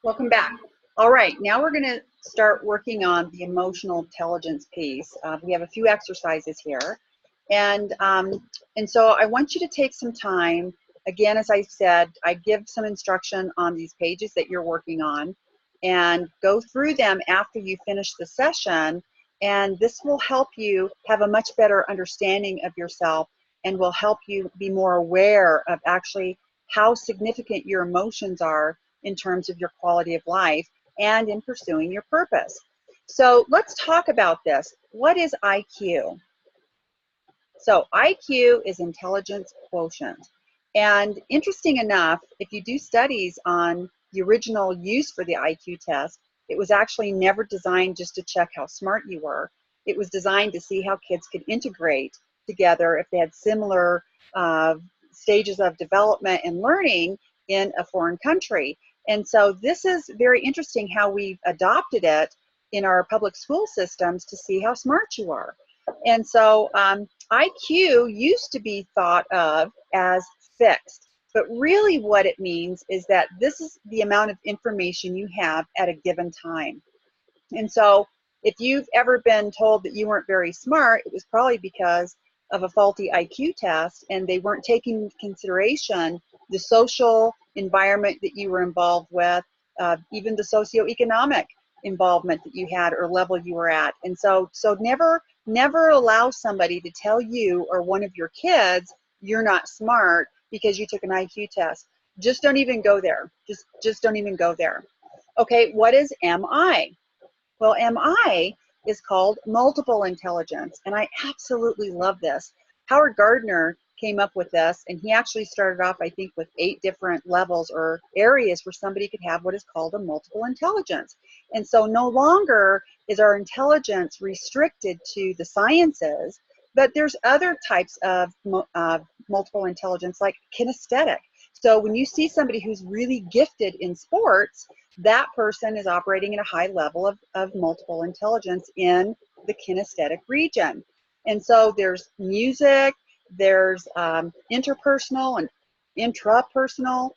Welcome back. All right, now we're going to start working on the emotional intelligence piece. We have a few exercises here, and so I want you to take some time. Again, as I said, I give some instruction on these pages that you're working on, and go through them after you finish the session. And this will help you have a much better understanding of yourself, and will help you be more aware of actually how significant your emotions are in terms of your quality of life and in pursuing your purpose. So let's talk about this. What is IQ? So IQ is intelligence quotient. And interesting enough, if you do studies on the original use for the IQ test, it was actually never designed just to check how smart you were. It was designed to see how kids could integrate together if they had similar stages of development and learning in a foreign country. And so this is very interesting how we've adopted it in our public school systems to see how smart you are. And so IQ used to be thought of as fixed, but really what it means is that this is the amount of information you have at a given time. And so if you've ever been told that you weren't very smart, it was probably because of a faulty IQ test, and they weren't taking into consideration the social environment that you were involved with, even the socioeconomic involvement that you had or level you were at. And so never allow somebody to tell you or one of your kids you're not smart because you took an IQ test. Just don't even go there. Just don't even go there. Okay, what is MI? Well, MI is called multiple intelligence, and I absolutely love this. Howard Gardner came up with this, and he actually started off, I think, with 8 different levels or areas where somebody could have what is called a multiple intelligence. And so no longer is our intelligence restricted to the sciences, but there's other types of multiple intelligence, like kinesthetic. So when you see somebody who's really gifted in sports, that person is operating at a high level of multiple intelligence in the kinesthetic region. And so there's music, there's interpersonal and intrapersonal,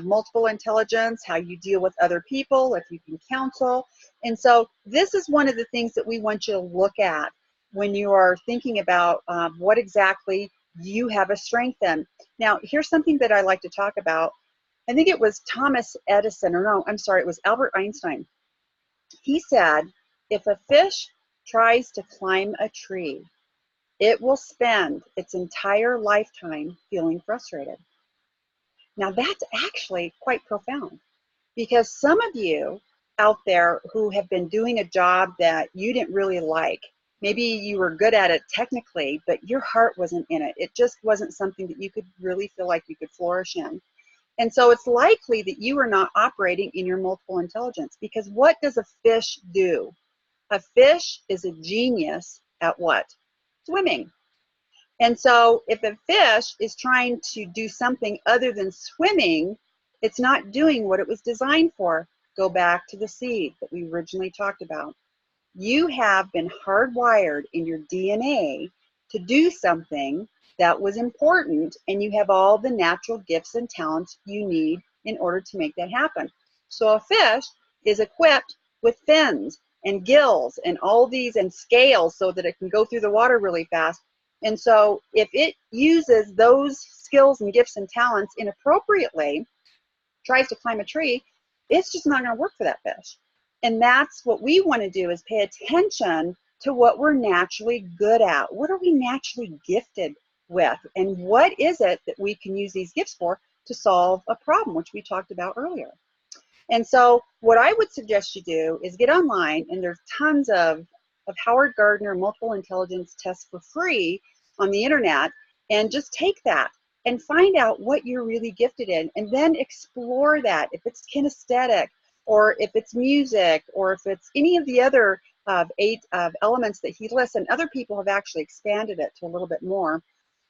multiple intelligence, how you deal with other people, if you can counsel. And so this is one of the things that we want you to look at when you are thinking about what exactly you have a strength in. Now, here's something that I like to talk about. I think it was Thomas Edison, or no, I'm sorry, it was Albert Einstein. He said, if a fish tries to climb a tree, it will spend its entire lifetime feeling frustrated. Now that's actually quite profound, because some of you out there who have been doing a job that you didn't really like, maybe you were good at it technically, but your heart wasn't in it. It just wasn't something that you could really feel like you could flourish in. And so it's likely that you are not operating in your multiple intelligence, because what does a fish do? A fish is a genius at what? Swimming. And so if a fish is trying to do something other than swimming, it's not doing what it was designed for. Go back to the seed that we originally talked about. You have been hardwired in your DNA to do something that was important, and you have all the natural gifts and talents you need in order to make that happen. So a fish is equipped with fins and gills and all these and scales so that it can go through the water really fast. And so if it uses those skills and gifts and talents inappropriately, tries to climb a tree, it's just not going to work for that fish. And that's what we want to do, is pay attention to what we're naturally good at. What are we naturally gifted with? And what is it that we can use these gifts for to solve a problem, which we talked about earlier? And so what I would suggest you do is get online, and there's tons of Howard Gardner multiple intelligence tests for free on the internet, and just take that and find out what you're really gifted in, and then explore that. If it's kinesthetic, or if it's music, or if it's any of the other 8 elements that he lists, and other people have actually expanded it to a little bit more,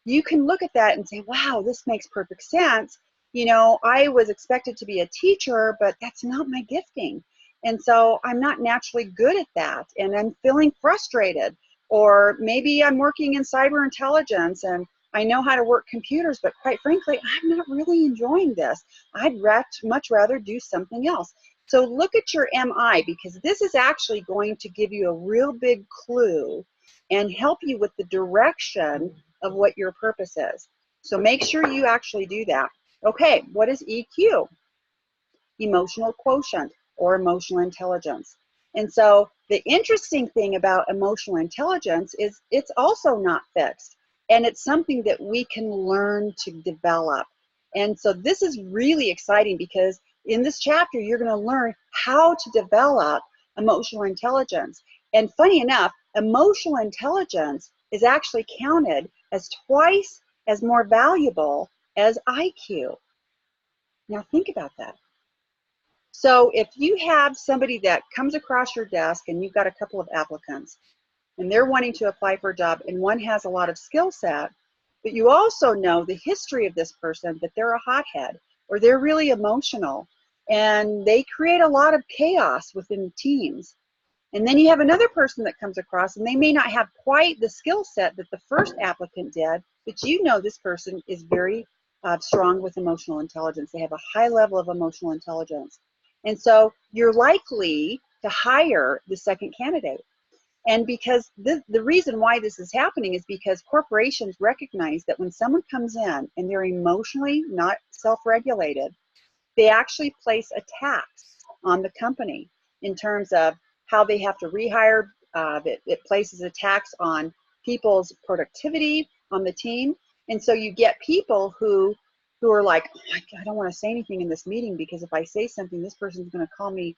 you can look at that and say, wow, this makes perfect sense. You know, I was expected to be a teacher, but that's not my gifting. And so I'm not naturally good at that, and I'm feeling frustrated. Or maybe I'm working in cyber intelligence and I know how to work computers, but quite frankly, I'm not really enjoying this. I'd much rather do something else. So look at your MI, because this is actually going to give you a real big clue and help you with the direction of what your purpose is. So make sure you actually do that. Okay, what is EQ? Emotional quotient, or emotional intelligence. And so the interesting thing about emotional intelligence is it's also not fixed, and it's something that we can learn to develop. And so this is really exciting, because in this chapter you're going to learn how to develop emotional intelligence. And funny enough, emotional intelligence is actually counted as twice as more valuable as IQ. Now think about that. So if you have somebody that comes across your desk and you've got a couple of applicants and they're wanting to apply for a job, and one has a lot of skill set, but you also know the history of this person, that they're a hothead or they're really emotional and they create a lot of chaos within teams. And then you have another person that comes across and they may not have quite the skill set that the first applicant did, but you know this person is very strong with emotional intelligence. They have a high level of emotional intelligence. And so you're likely to hire the second candidate. And because the reason why this is happening is because corporations recognize that when someone comes in and they're emotionally not self-regulated, they actually place a tax on the company in terms of how they have to rehire. It places a tax on people's productivity on the team. And so you get people who are like, oh, I don't want to say anything in this meeting, because if I say something, this person's going to call me,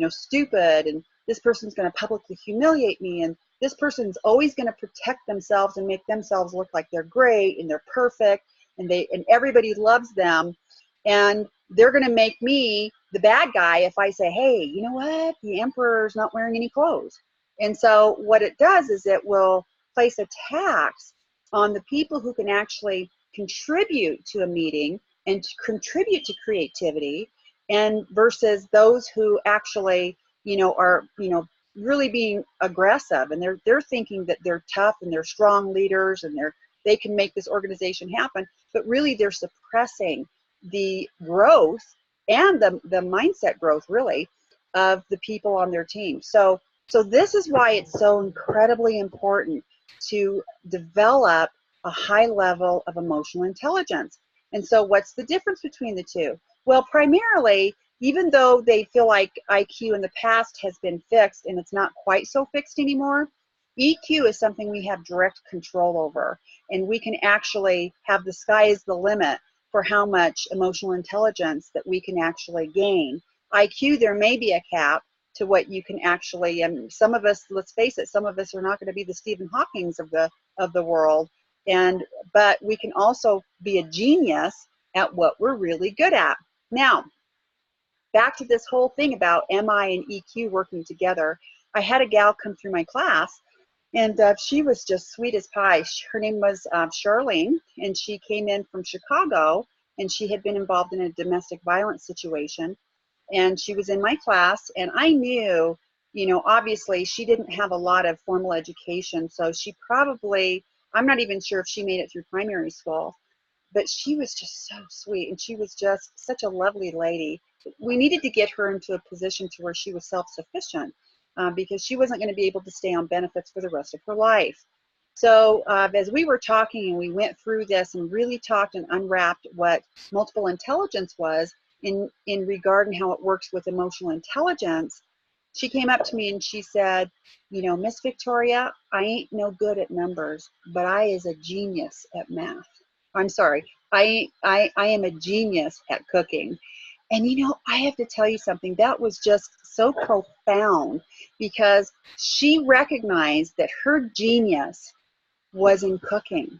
stupid, and this person's going to publicly humiliate me, and this person's always going to protect themselves and make themselves look like they're great and they're perfect, and everybody loves them, and they're going to make me the bad guy if I say, hey, you know what, the emperor's not wearing any clothes. And so what it does is it will place a tax on the people who can actually contribute to a meeting and to contribute to creativity, and versus those who actually are really being aggressive, and they're thinking that they're tough and they're strong leaders and they can make this organization happen, but really they're suppressing the growth and the mindset growth, really, of the people on their team. So this is why it's so incredibly important to develop a high level of emotional intelligence. And so what's the difference between the two? Well, primarily, even though they feel like IQ in the past has been fixed and it's not quite so fixed anymore, EQ is something we have direct control over, and we can actually have the sky is the limit for how much emotional intelligence that we can actually gain. IQ, there may be a cap to what you can actually, and some of us, let's face it, some of us are not going to be the Stephen Hawkings of the world, but we can also be a genius at what we're really good at. Now, back to this whole thing about MI and EQ working together. I had a gal come through my class, and she was just sweet as pie. Her name was Charlene, and she came in from Chicago, and she had been involved in a domestic violence situation. And she was in my class, and I knew, obviously she didn't have a lot of formal education, so she probably, I'm not even sure if she made it through primary school, but she was just so sweet, and she was just such a lovely lady. We needed to get her into a position to where she was self-sufficient, because she wasn't going to be able to stay on benefits for the rest of her life. So as we were talking and we went through this and really talked and unwrapped what multiple intelligence was in regard and how it works with emotional intelligence, she came up to me and she said, Miss Victoria, I ain't no good at numbers, but I is a genius at math. I'm sorry, I am a genius at cooking. And I have to tell you something, that was just so profound, because she recognized that her genius was in cooking.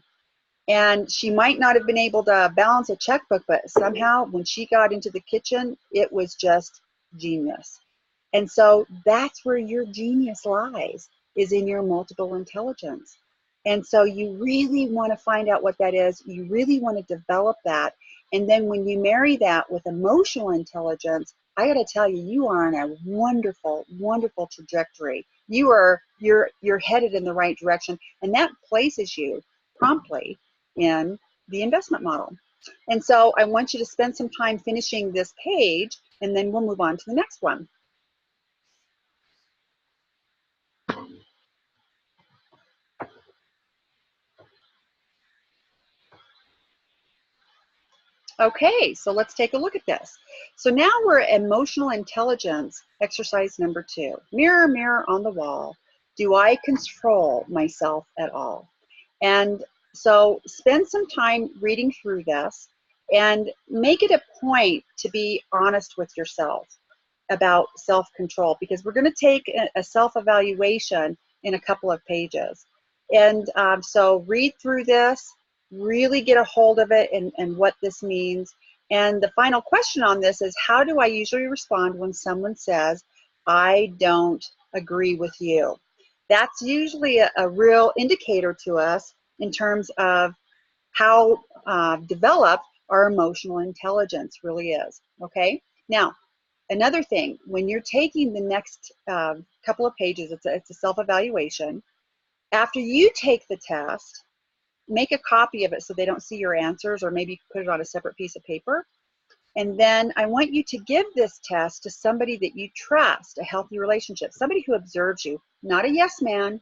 And she might not have been able to balance a checkbook, but somehow when she got into the kitchen, it was just genius. And so that's where your genius lies, is in your multiple intelligence. And so you really want to find out what that is. You really want to develop that. And then when you marry that with emotional intelligence, I got to tell you, you are on a wonderful, wonderful trajectory. You're headed in the right direction, and that places you promptly in the investment model. And so I want you to spend some time finishing this page, and then we'll move on to the next one. Okay, so let's take a look at this. So now we're at emotional intelligence, exercise number 2. Mirror, mirror on the wall, do I control myself at all? And so spend some time reading through this and make it a point to be honest with yourself about self-control, because we're going to take a self-evaluation in a couple of pages. And so read through this, really get a hold of it and what this means. And the final question on this is, how do I usually respond when someone says, I don't agree with you? That's usually a real indicator to us in terms of how developed our emotional intelligence really is. Okay? Now, another thing, when you're taking the next couple of pages, it's a self-evaluation. After you take the test, make a copy of it so they don't see your answers, or maybe put it on a separate piece of paper. And then I want you to give this test to somebody that you trust, a healthy relationship, somebody who observes you, not a yes man.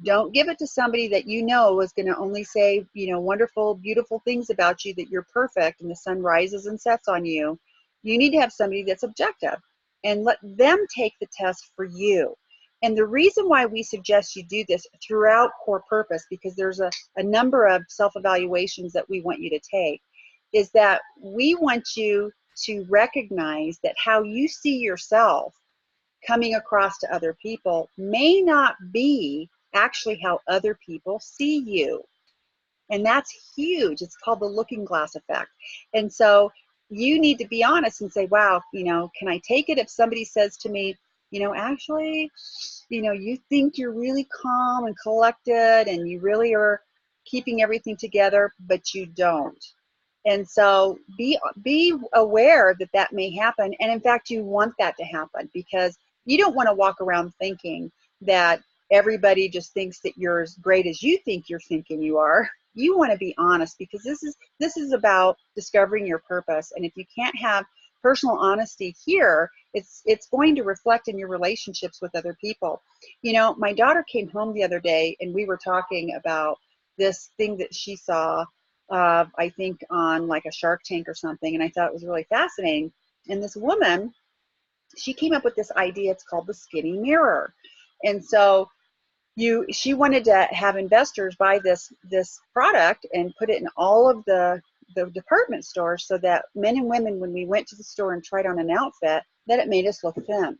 Don't give it to somebody that you know is going to only say, wonderful, beautiful things about you, that you're perfect and the sun rises and sets on you. You need to have somebody that's objective and let them take the test for you. And the reason why we suggest you do this throughout Core Purpose, because there's a number of self-evaluations that we want you to take, is that we want you to recognize that how you see yourself coming across to other people may not be actually how other people see you. And that's huge. It's called the looking glass effect. And so you need to be honest and say, wow, can I take it if somebody says to me, actually, you think you're really calm and collected and you really are keeping everything together, but you don't. And so be aware that that may happen. And in fact, you want that to happen, because you don't want to walk around thinking that everybody just thinks that you're as great as you think you're thinking you are. You want to be honest, because this is about discovering your purpose. And if you can't have personal honesty here, it's going to reflect in your relationships with other people. My daughter came home the other day and we were talking about this thing that she saw, I think on like a Shark Tank or something, and I thought it was really fascinating. And this woman, she came up with this idea. It's called the skinny mirror. And so she wanted to have investors buy this product and put it in all of the department stores, so that men and women, when we went to the store and tried on an outfit, that it made us look thin.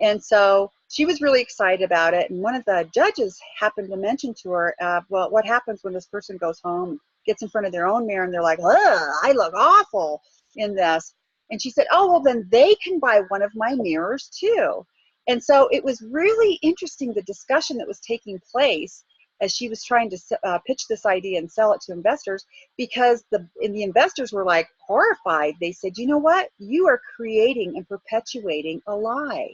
And so she was really excited about it. And one of the judges happened to mention to her, well, what happens when this person goes home, gets in front of their own mirror, and they're like, ugh, I look awful in this. And she said, oh, well, then they can buy one of my mirrors too. And so it was really interesting, the discussion that was taking place as she was trying to pitch this idea and sell it to investors, because the investors were like horrified. They said, you know what? You are creating and perpetuating a lie.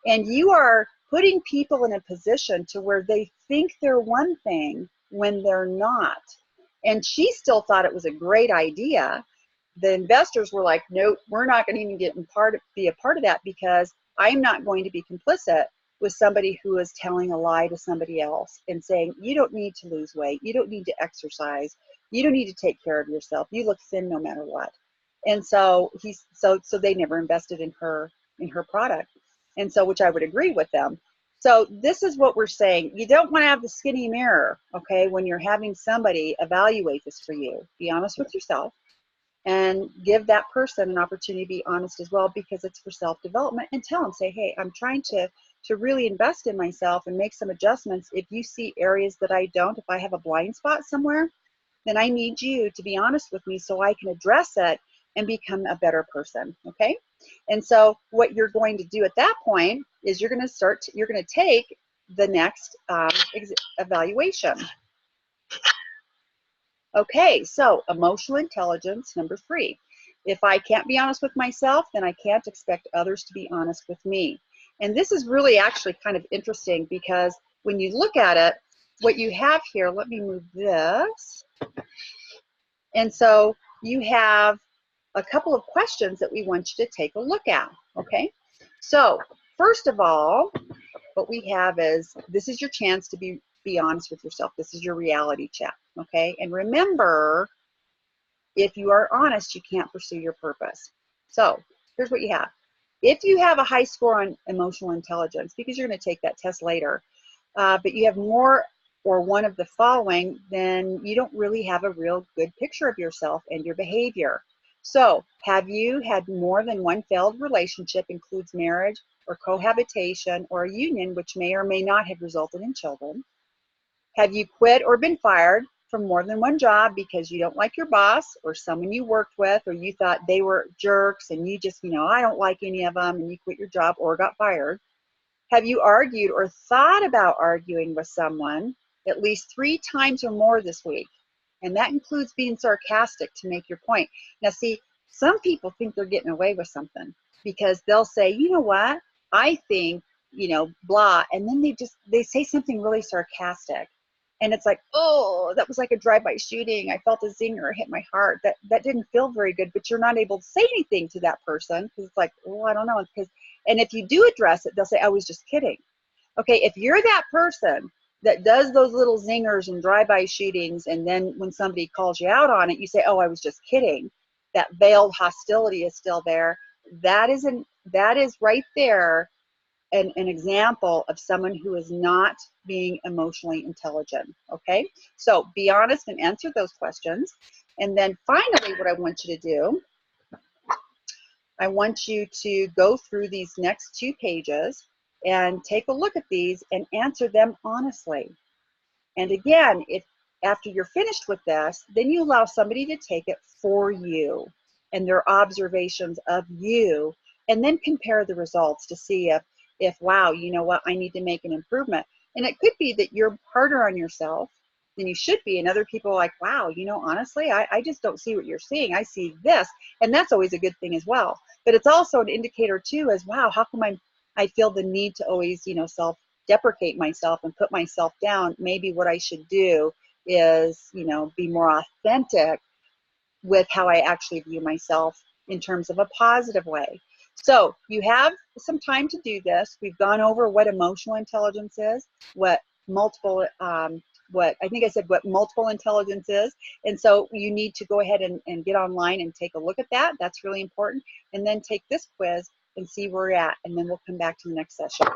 And you are putting people in a position to where they think they're one thing when they're not. And she still thought it was a great idea. The investors were like, nope, we're not going to even be a part of that, because I'm not going to be complicit with somebody who is telling a lie to somebody else and saying, you don't need to lose weight, you don't need to exercise, you don't need to take care of yourself, you look thin no matter what. And so so they never invested in her product. And so, which I would agree with them. So this is what we're saying. You don't want to have the skinny mirror, okay, when you're having somebody evaluate this for you. Be honest with yourself and give that person an opportunity to be honest as well, because it's for self-development. And tell them, say, hey, I'm trying to really invest in myself and make some adjustments. If you see areas that I don't, if I have a blind spot somewhere, then I need you to be honest with me so I can address it and become a better person, okay? And so what you're going to do at that point is you're going to take the next evaluation. Okay, so emotional intelligence, number 3. If I can't be honest with myself, then I can't expect others to be honest with me. And this is really actually kind of interesting, because when you look at it, what you have here, let me move this. And so you have a couple of questions that we want you to take a look at, okay? So first of all, what we have is, this is your chance to be honest with yourself. This is your reality check, okay? And remember, if you are honest, you can't pursue your purpose. So here's what you have. If you have a high score on emotional intelligence, because you're going to take that test later, but you have more or one of the following, then you don't really have a real good picture of yourself and your behavior. So have you had more than one failed relationship, includes marriage or cohabitation or a union, which may or may not have resulted in children? Have you quit or been fired from more than one job because you don't like your boss or someone you worked with, or you thought they were jerks and you just, I don't like any of them, and you quit your job or got fired? Have you argued or thought about arguing with someone at least 3 times or more this week? And that includes being sarcastic to make your point. Now, see, some people think they're getting away with something because they'll say, you know what, I think, blah, and then they say something really sarcastic. And it's like, oh, that was like a drive-by shooting. I felt a zinger hit my heart. That didn't feel very good, but you're not able to say anything to that person because it's like, oh, I don't know. And if you do address it, they'll say, I was just kidding. Okay, if you're that person that does those little zingers and drive-by shootings, and then when somebody calls you out on it, you say, oh, I was just kidding, that veiled hostility is still there. That is right there an example of someone who is not being emotionally intelligent, okay? So be honest and answer those questions. And then finally, what I want you to do, I want you to go through these next 2 pages and take a look at these and answer them honestly. And again, if after you're finished with this, then you allow somebody to take it for you and their observations of you, and then compare the results to see if wow, you know what, I need to make an improvement. And it could be that you're harder on yourself than you should be, and other people are like, wow, honestly, I just don't see what you're seeing. I see this. And that's always a good thing as well. But it's also an indicator too, as wow, how come I feel the need to always, self-deprecate myself and put myself down? Maybe what I should do is, be more authentic with how I actually view myself in terms of a positive way. So you have some time to do this. We've gone over what emotional intelligence is, what multiple, what I think I said what multiple intelligence is. And so you need to go ahead and get online and take a look at that. That's really important. And then take this quiz and see where you're at. And then we'll come back to the next session.